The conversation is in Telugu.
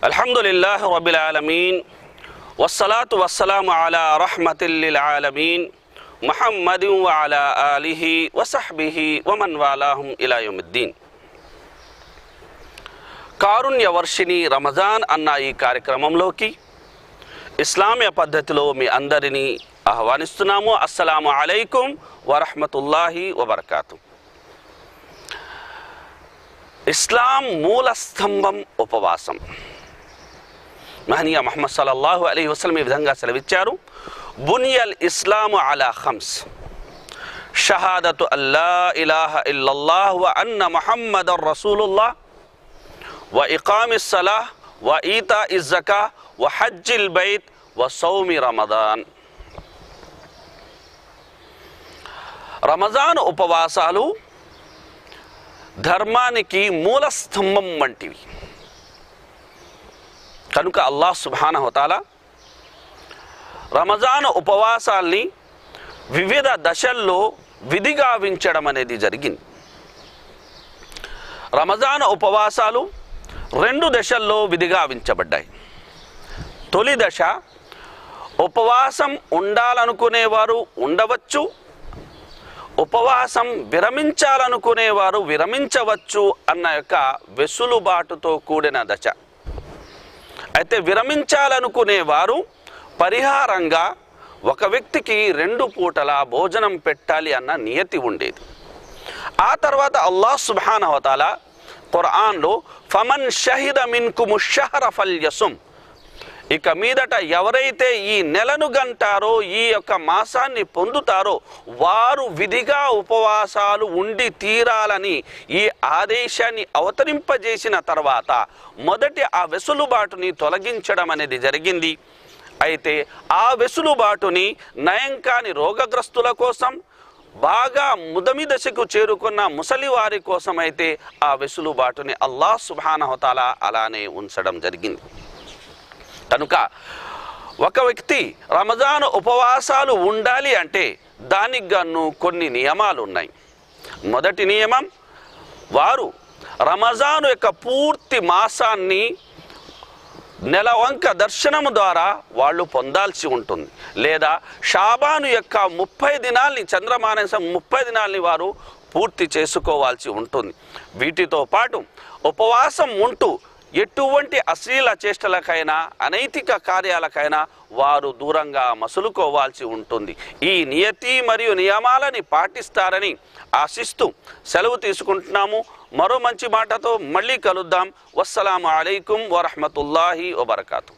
అల్హమ్దులిల్లాహి రబ్బిల్ ఆలమీన్ వస్సలాతు వస్సలాము అలా రహ్మతిల్ లిల్ ఆలమీన్ ముహమ్మదిన్ వ అలా ఆలిహి వ సహ్బిహి వ మన్ వాలాహుం ఇలా యౌమిద్దీన్. కారుణ్య వర్షిణి రమజాన్ అన్న ఈ కార్యక్రమంలోకి ఇస్లామీయ పద్ధతిలో మీ అందరినీ ఆహ్వానిస్తున్నాము. అస్సలాము అలైకుం వరహ్మతుల్లాహి వబర్కాతు. ఇస్లాం మూల స్తంభం ఉపవాసం. మహనీయ ముహమ్మద్ సల్లల్లాహు అలైహి వసల్లం ఈ విధంగా సెలవిచ్చారు, బునియల్ ఇస్లాము అలా ఖమ్స్ షహాదతు అల్లా ఇలాహ ఇల్లల్లాహ్ వ అన్న ముహమ్మదర్ రసూలుల్లాహ్ వ ఇకామిస్ సలాహ్ వ ఈతాఇజ్ జకాహ్ వ హజ్జిల్ బైత్ వ సౌమి రమదాన్. రమజాన్ ఉపవాసాలు ధర్మానికి మూల స్తంభం వంటివి కనుక అల్లాహ్ సుబ్హానహు వ తఆలా రమజాన్ ఉపవాసాల్ని వివిధ దశల్లో విధిగావించడం అనేది జరిగింది. రమజాన్ ఉపవాసాలు 2 దశల్లో విధిగావించబడ్డాయి. తొలి దశ, ఉపవాసం ఉండాలనుకునేవారు ఉండవచ్చు, ఉపవాసం విరమించాలనుకునేవారు విరమించవచ్చు అన్న యొక్క వెసులుబాటుతో కూడిన దశ. అయితే విరమించాలనుకునేవారు పరిహారంగా ఒక వ్యక్తికి 2 పూటల భోజనం పెట్టాలి అన్న నియతి ఉండేది. ఆ తర్వాత అల్లాహ్ సుబ్హానహు వ తఆలా ఖురాన్లో ఫమన్ షహిద మిన్కుముష్ షహర ఫల్యసుమ్, ఇక మీదట ఎవరైతే ఈ నెలను గంటారో, ఈ యొక్క మాసాన్ని పొందుతారో వారు విధిగా ఉపవాసాలు ఉండి తీరాలని ఈ ఆదేశాన్ని అవతరింపజేసిన తర్వాత మొదటి ఆ వెసులుబాటుని తొలగించడం అనేది జరిగింది. అయితే ఆ వెసులుబాటుని నయం కాని రోగగ్రస్తుల కోసం, బాగా ముదమి దశకు చేరుకున్న ముసలి వారి కోసం అయితే ఆ వెసులుబాటుని అల్లాహ్ సుబ్హానహు వ తఆలా అలానే ఉంచడం జరిగింది. కనుక ఒక వ్యక్తి రమజాన్ ఉపవాసాలు ఉండాలి అంటే దానికి గాను కొన్ని నియమాలు ఉన్నాయి. మొదటి నియమం, వారు రమజాను యొక్క పూర్తి మాసాన్ని నెలవంక దర్శనము ద్వారా వాళ్ళు పొందాల్సి ఉంటుంది. లేదా షాబాను యొక్క 30 దినాల్ని, చంద్రమానం 30 దినాల్ని వారు పూర్తి చేసుకోవాల్సి ఉంటుంది. వీటితో పాటు ఉపవాసం ఉంటూ ఎటువంటి అశ్లీల చేష్టలకైనా అనైతిక కార్యాలకైనా వారు దూరంగా మసులుకోవాల్సి ఉంటుంది. ఈ నియతి మరియు నియమాలని పాటిస్తారని ఆశిస్తూ సెలవు తీసుకుంటున్నాము. మరో మంచి మాటతో మళ్ళీ కలుద్దాం. వస్సలాము అలైకుం వరహ్మతుల్లాహి వబర్కాతు.